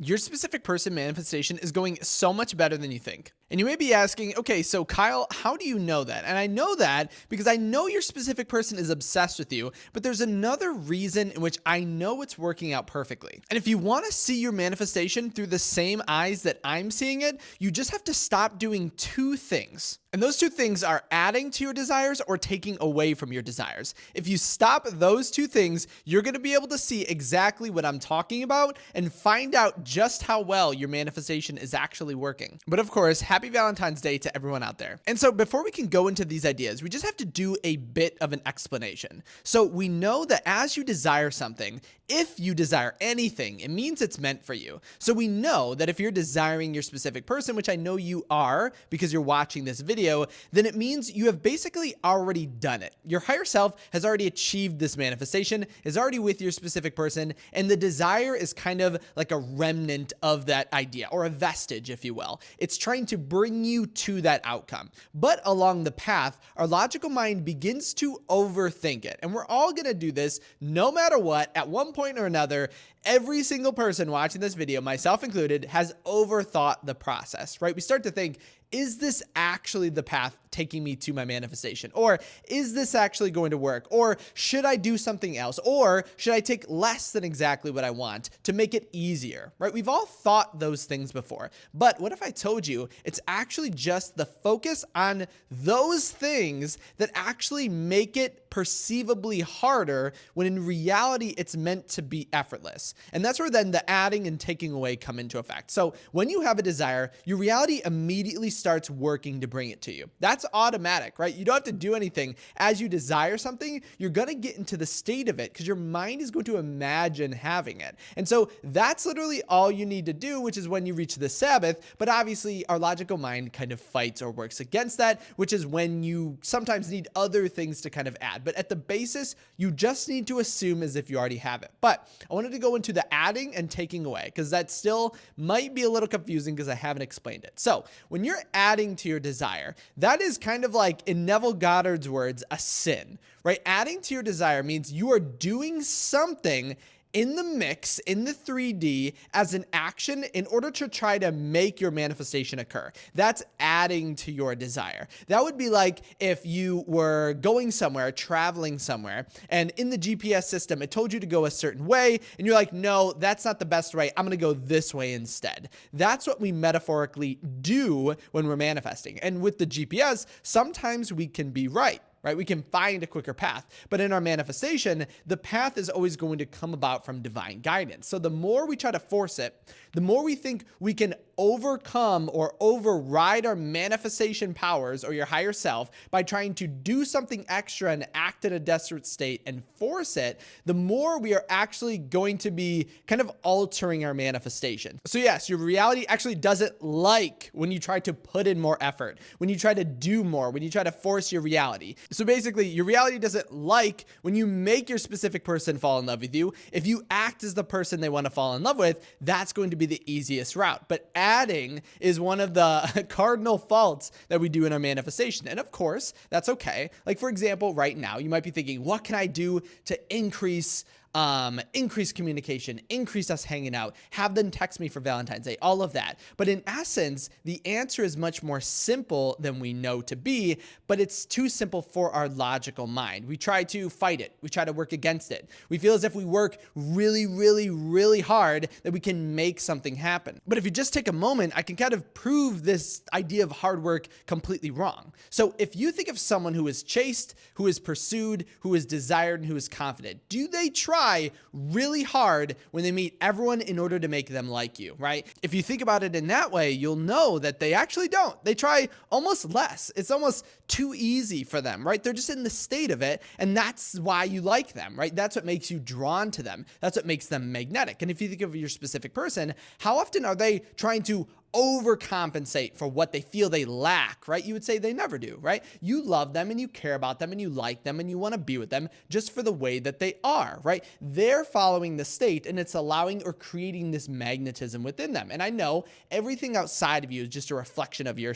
Your specific person manifestation is going so much better than you think. And you may be asking, okay, so Kyle, how do you know that? And I know that because I know your specific person is obsessed with you, but there's another reason in which I know it's working out perfectly. And if you want to see your manifestation through the same eyes that I'm seeing it, you just have to stop doing two things. And those two things are adding to your desires or taking away from your desires. If you stop those two things, you're going to be able to see exactly what I'm talking about and find out just how well your manifestation is actually working. But of course, happy Valentine's Day to everyone out there. And so before we can go into these ideas, we just have to do a bit of an explanation. So we know that as you desire something, if you desire anything, it means it's meant for you. So we know that if you're desiring your specific person, which I know you are because you're watching this video, then it means you have basically already done it. Your higher self has already achieved this manifestation, is already with your specific person, and the desire is kind of like a remnant of that idea, or a vestige, if you will. It's trying to bring you to that outcome. But along the path, our logical mind begins to overthink it. And we're all going to do this no matter what, at one point or another. Every single person watching this video, myself included, has overthought the process, right? We start to think, is this actually the path taking me to my manifestation? Or is this actually going to work? Or should I do something else? Or should I take less than exactly what I want to make it easier, right? We've all thought those things before. But what if I told you it's actually just the focus on those things that actually make it perceivably harder when in reality it's meant to be effortless. And that's where then the adding and taking away come into effect. So when you have a desire, your reality immediately starts working to bring it to you. That's automatic, right? You don't have to do anything. As you desire something, you're going to get into the state of it because your mind is going to imagine having it. And so that's literally all you need to do, which is when you reach the Sabbath. But obviously our logical mind kind of fights or works against that, which is when you sometimes need other things to kind of add. But at the basis, you just need to assume as if you already have it. But I wanted to go into the adding and taking away because that still might be a little confusing because I haven't explained it. So when you're adding to your desire, that is kind of like, in Neville Goddard's words, a sin, right? Adding to your desire means you are doing something in the mix, in the 3D, as an action in order to try to make your manifestation occur. That's adding to your desire. That would be like if you were going somewhere, traveling somewhere, and in the GPS system, it told you to go a certain way, and you're like, no, that's not the best way. I'm going to go this way instead. That's what we metaphorically do when we're manifesting. And with the GPS, sometimes we can be right. We can find a quicker path, but in our manifestation, the path is always going to come about from divine guidance. So the more we try to force it, the more we think we can overcome or override our manifestation powers or your higher self by trying to do something extra and act in a desperate state and force it, the more we are actually going to be kind of altering our manifestation. So yes, your reality actually doesn't like when you try to put in more effort, when you try to do more, when you try to force your reality. So basically, your reality doesn't like when you make your specific person fall in love with you. If you act as the person they want to fall in love with, that's going to be the easiest route. But adding is one of the cardinal faults that we do in our manifestation. And of course, that's okay. Like for example, right now, you might be thinking, what can I do to increase communication, increase us hanging out, have them text me for Valentine's Day, all of that. But in essence, the answer is much more simple than we know to be, but it's too simple for our logical mind. We try to fight it. We try to work against it. We feel as if we work really, really, really hard that we can make something happen. But if you just take a moment, I can kind of prove this idea of hard work completely wrong. So if you think of someone who is chased, who is pursued, who is desired, and who is confident, do they try really hard when they meet everyone in order to make them like you, right? If you think about it in that way, you'll know that they actually don't. They try almost less. It's almost too easy for them, right? They're just in the state of it, and that's why you like them, right? That's what makes you drawn to them. That's what makes them magnetic. And if you think of your specific person, how often are they trying to overcompensate for what they feel they lack, right? You would say they never do, right? You love them and you care about them and you like them and you want to be with them just for the way that they are, right? They're following the state and it's allowing or creating this magnetism within them. And I know everything outside of you is just a reflection of your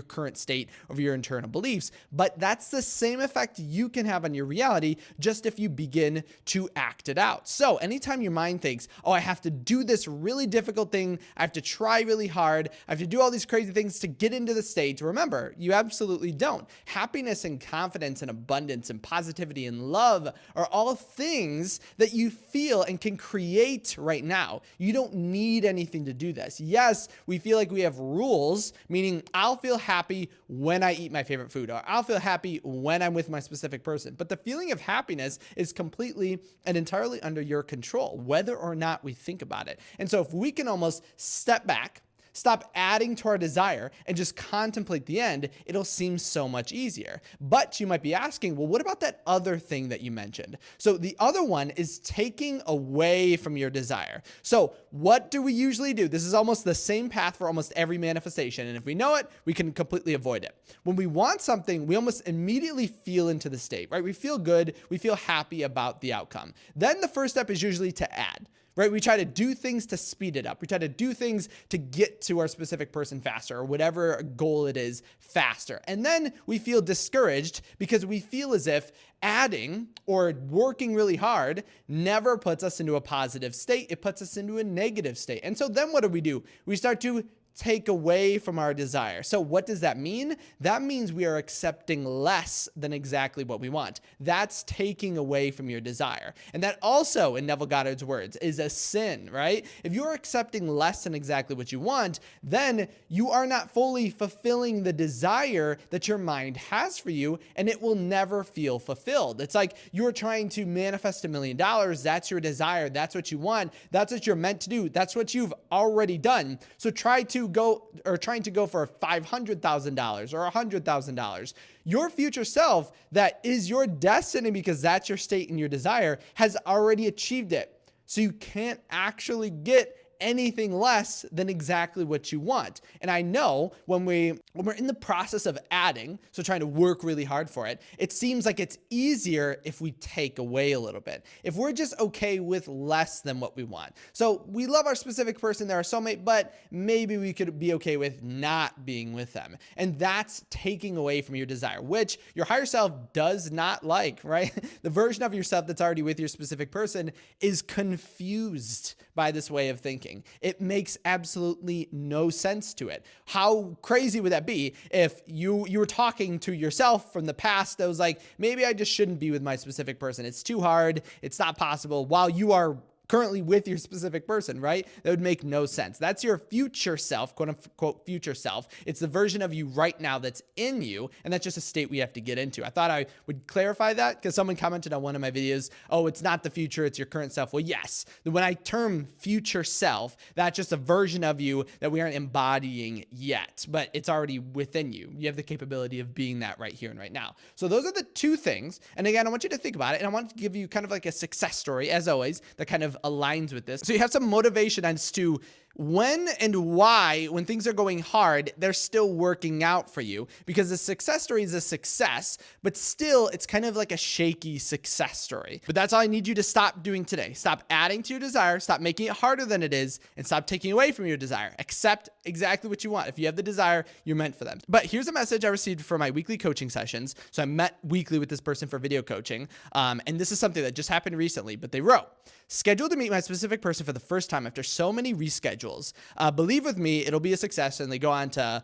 current state of your internal beliefs, but that's the same effect you can have on your reality just if you begin to act it out. So anytime your mind thinks, oh, I have to do this really difficult thing, I have to try really hard, I have to do all these crazy things to get into the state. Remember, you absolutely don't. Happiness and confidence and abundance and positivity and love are all things that you feel and can create right now. You don't need anything to do this. Yes, we feel like we have rules, meaning I'll feel happy when I eat my favorite food, or I'll feel happy when I'm with my specific person. But the feeling of happiness is completely and entirely under your control, whether or not we think about it. And so if we can almost step back, stop adding to our desire and just contemplate the end, it'll seem so much easier. But you might be asking, well, what about that other thing that you mentioned? So the other one is taking away from your desire. So what do we usually do? This is almost the same path for almost every manifestation. And if we know it, we can completely avoid it. When we want something, we almost immediately feel into the state, right? We feel good. We feel happy about the outcome. Then the first step is usually to add. Right? We try to do things to speed it up. We try to do things to get to our specific person faster, or whatever goal it is faster. And then we feel discouraged because we feel as if adding or working really hard never puts us into a positive state. It puts us into a negative state. And so then what do? We start to take away from our desire. So what does that mean? That means we are accepting less than exactly what we want. That's taking away from your desire. And that also, in Neville Goddard's words, is a sin, right? If you're accepting less than exactly what you want, then you are not fully fulfilling the desire that your mind has for you, and it will never feel fulfilled. It's like you're trying to manifest $1 million. That's your desire. That's what you want. That's what you're meant to do. That's what you've already done. So trying to go for $500,000 or $100,000. Your future self, that is your destiny because that's your state and your desire, has already achieved it. So you can't actually get anything less than exactly what you want. And I know when we're in the process of adding, so trying to work really hard for it, it seems like it's easier if we take away a little bit. If we're just okay with less than what we want. So we love our specific person, they're our soulmate, but maybe we could be okay with not being with them. And that's taking away from your desire, which your higher self does not like, right? The version of yourself that's already with your specific person is confused by this way of thinking. It makes absolutely no sense to it. How crazy would that be if you were talking to yourself from the past that was like, maybe I just shouldn't be with my specific person. It's too hard. It's not possible, while you are currently with your specific person, right? That would make no sense. That's your future self, quote unquote future self. It's the version of you right now that's in you, and that's just a state we have to get into. I thought I would clarify that because someone commented on one of my videos, oh, it's not the future, it's your current self. Well, yes, when I term future self, that's just a version of you that we aren't embodying yet, but it's already within you. You have the capability of being that right here and right now. So those are the two things. And again, I want you to think about it, and I want to give you kind of like a success story, as always, that kind of aligns with this. So you have some motivation as to when and why, when things are going hard, they're still working out for you, because the success story is a success, but still it's kind of like a shaky success story. But that's all I need you to stop doing today. Stop adding to your desire, stop making it harder than it is, and stop taking away from your desire. Accept exactly what you want. If you have the desire, you're meant for them. But here's a message I received for my weekly coaching sessions. So I met weekly with this person for video coaching. And this is something that just happened recently, but they wrote, scheduled to meet my specific person for the first time after so many reschedules. Believe with me, it'll be a success. And they go on to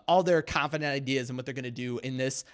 all their confident ideas and what they're going to do in this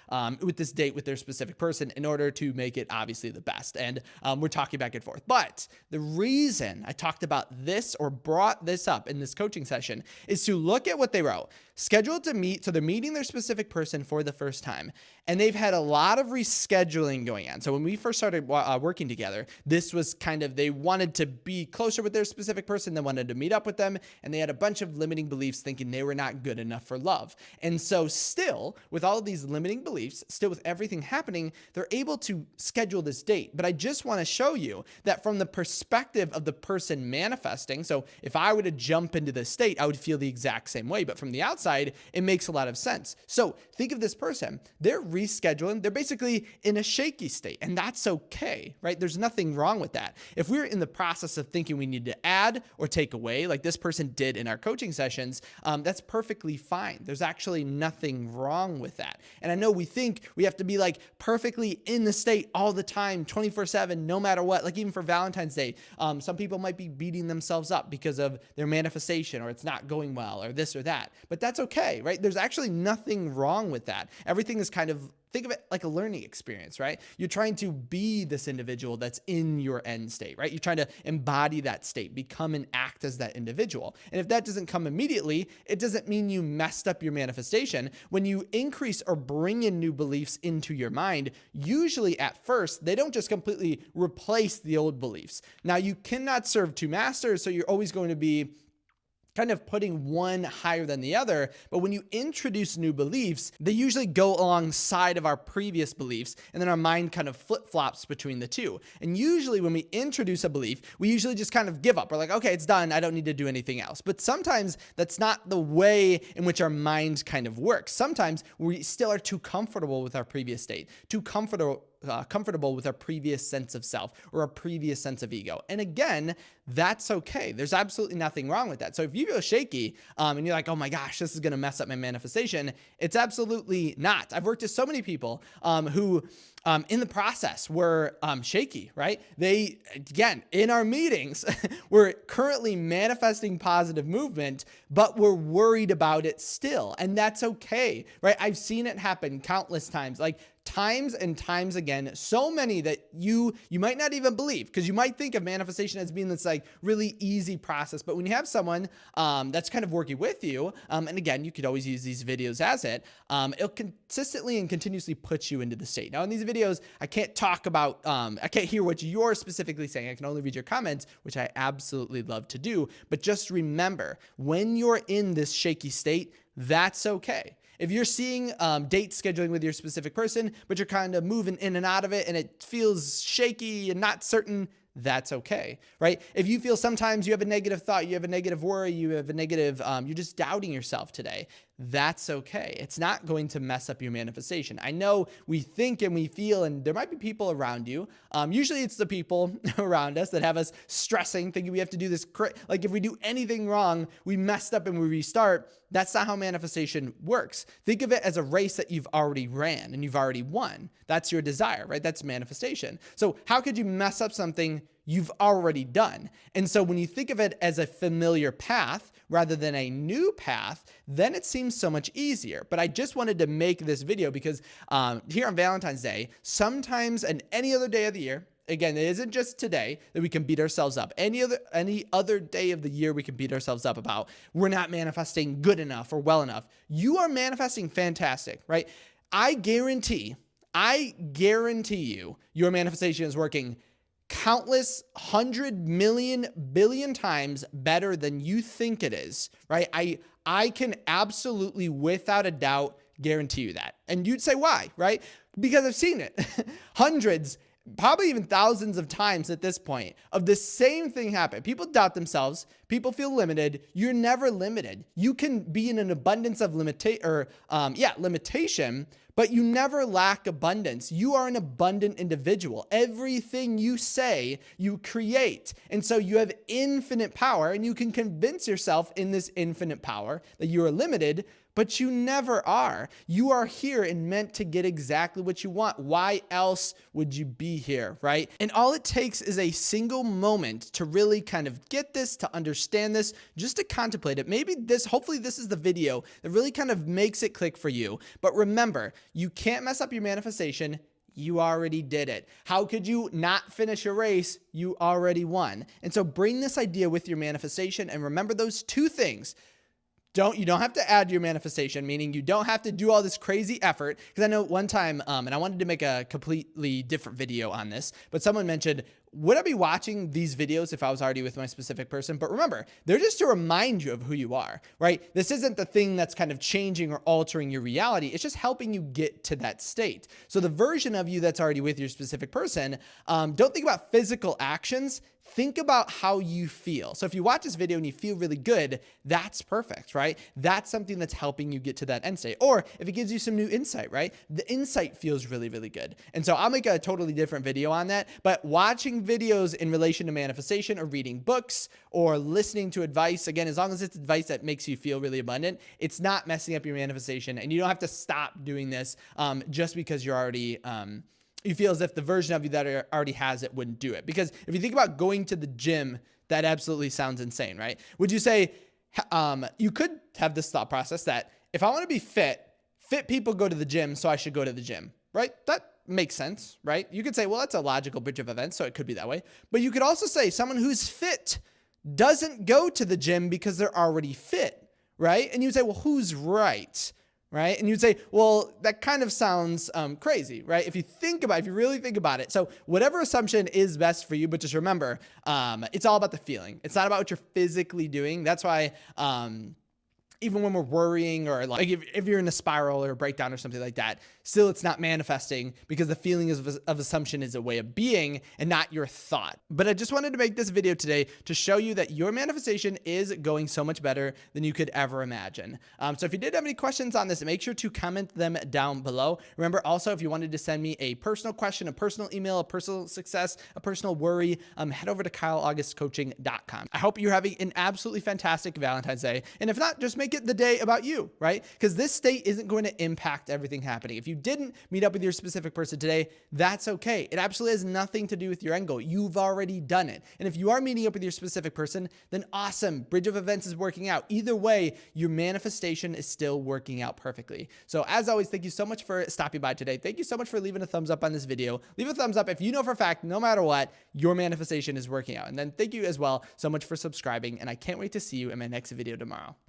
with this date with their specific person in order to make it obviously the best. And we're talking back and forth. But the reason I talked about this or brought this up in this coaching session is to look at what they wrote. Scheduled to meet, so they're meeting their specific person for the first time, and they've had a lot of rescheduling going on. So when we first started working together, this was kind of, they wanted to be closer with their specific person, they wanted to meet up with with them and they had a bunch of limiting beliefs thinking they were not good enough for love. And so still, with all of these limiting beliefs, still with everything happening, they're able to schedule this date. But I just want to show you that from the perspective of the person manifesting, so if I were to jump into this state, I would feel the exact same way. But from the outside, it makes a lot of sense. So think of this person. They're rescheduling. They're basically in a shaky state, and that's okay, right? There's nothing wrong with that. If we're in the process of thinking we need to add or take away, like this person did in our coaching sessions, that's perfectly fine. There's actually nothing wrong with that. And I know we think we have to be like perfectly in the state all the time, 24/7, no matter what. Like even for Valentine's Day, some people might be beating themselves up because of their manifestation, or it's not going well, or this or that. But that's okay, right? There's actually nothing wrong with that. Everything is kind of, think of it like a learning experience, right? You're trying to be this individual that's in your end state, right? You're trying to embody that state, become and act as that individual. And if that doesn't come immediately, it doesn't mean you messed up your manifestation. When you increase or bring in new beliefs into your mind, usually at first, they don't just completely replace the old beliefs. Now, you cannot serve two masters, so you're always going to be kind of putting one higher than the other. But when you introduce new beliefs, they usually go alongside of our previous beliefs, and then our mind kind of flip-flops between the two. And usually when we introduce a belief, we usually just kind of give up. We're like, okay, it's done. I don't need to do anything else. But sometimes that's not the way in which our mind kind of works. Sometimes we still are too comfortable with our previous state, too comfortable with our previous sense of self or our previous sense of ego. And again, that's okay. There's absolutely nothing wrong with that. So if you feel shaky and you're like, oh my gosh, this is going to mess up my manifestation, it's absolutely not. I've worked with so many people who in the process were shaky, right? They, again, in our meetings, we're currently manifesting positive movement, but we're worried about it still. And that's okay, right? I've seen it happen countless times, like times and times again, so many that you might not even believe, because you might think of manifestation as being this like really easy process. But when you have someone that's kind of working with you, and again, you could always use these videos as it'll consistently and continuously put you into the state. Now in these videos, I can't talk about, I can't hear what you're specifically saying. I can only read your comments, which I absolutely love to do. But just remember, when you're in this shaky state, that's okay. If you're seeing date scheduling with your specific person, but you're kind of moving in and out of it and it feels shaky and not certain, that's okay, right? If you feel sometimes you have a negative thought, you have a negative worry, you have a negative, you're just doubting yourself today, that's okay. It's not going to mess up your manifestation. I know we think and we feel, and there might be people around you. Usually it's the people around us that have us stressing, thinking we have to do this. Like if we do anything wrong, we messed up and we restart. That's not how manifestation works. Think of it as a race that you've already ran and you've already won. That's your desire, right? That's manifestation. So how could you mess up something you've already done? And so when you think of it as a familiar path rather than a new path, then it seems so much easier. But I just wanted to make this video because here on Valentine's Day, sometimes and any other day of the year, again, it isn't just today that we can beat ourselves up. Any other day of the year we can beat ourselves up about we're not manifesting good enough or well enough. You are manifesting fantastic, right? I guarantee you your manifestation is working countless 100 million billion times better than you think it is, right? I can absolutely, without a doubt, guarantee you that. And you'd say, why, right? Because I've seen it hundreds, probably even thousands of times at this point of the same thing happen. People doubt themselves. People feel limited. You're never limited. You can be in an abundance of limitation, but you never lack abundance. You are an abundant individual. Everything you say, you create. And so you have infinite power, and you can convince yourself in this infinite power that you are limited, but you never are. You are here and meant to get exactly what you want. Why else would you be here, right? And all it takes is a single moment to really kind of get this, to understand this, just to contemplate it. Hopefully this is the video that really kind of makes it click for you. But remember, you can't mess up your manifestation. You already did it. How could you not finish a race? You already won. And so bring this idea with your manifestation and remember those two things. You don't have to add your manifestation, meaning you don't have to do all this crazy effort. Because I know one time, and I wanted to make a completely different video on this, but someone mentioned, would I be watching these videos if I was already with my specific person? But remember, they're just to remind you of who you are, right? This isn't the thing that's kind of changing or altering your reality. It's just helping you get to that state. So the version of you that's already with your specific person, don't think about physical actions. Think about how you feel. So if you watch this video and you feel really good, that's perfect, right? That's something that's helping you get to that end state. Or if it gives you some new insight, right? The insight feels really, really good. And so I'll make a totally different video on that. But watching videos in relation to manifestation or reading books or listening to advice, again, as long as it's advice that makes you feel really abundant, it's not messing up your manifestation. And you don't have to stop doing this just because you're already... you feel as if the version of you that already has it wouldn't do it. Because if you think about going to the gym, that absolutely sounds insane, right? Would you say, you could have this thought process that if I want to be fit people go to the gym, so I should go to the gym, right? That makes sense, right? You could say, well, that's a logical bridge of events, so it could be that way. But you could also say someone who's fit doesn't go to the gym because they're already fit, right? And you'd say, well, who's right? Right? And you'd say, well, that kind of sounds crazy, right? If you really think about it. So whatever assumption is best for you, but just remember, it's all about the feeling. It's not about what you're physically doing. That's why, even when we're worrying or like if you're in a spiral or a breakdown or something like that, still it's not manifesting because the feeling of assumption is a way of being and not your thought. But I just wanted to make this video today to show you that your manifestation is going so much better than you could ever imagine. So if you did have any questions on this, make sure to comment them down below. Remember also, if you wanted to send me a personal question, a personal email, a personal success, a personal worry, head over to kyleaugustcoaching.com. I hope you're having an absolutely fantastic Valentine's Day. And if not, just make it the day about you, right? Because this state isn't going to impact everything happening. If you didn't meet up with your specific person today, that's okay. It absolutely has nothing to do with your end goal. You've already done it. And if you are meeting up with your specific person, then awesome. Bridge of events is working out. Either way, your manifestation is still working out perfectly. So as always, thank you so much for stopping by today. Thank you so much for leaving a thumbs up on this video. Leave a thumbs up if you know for a fact, no matter what, your manifestation is working out. And then thank you as well so much for subscribing. And I can't wait to see you in my next video tomorrow.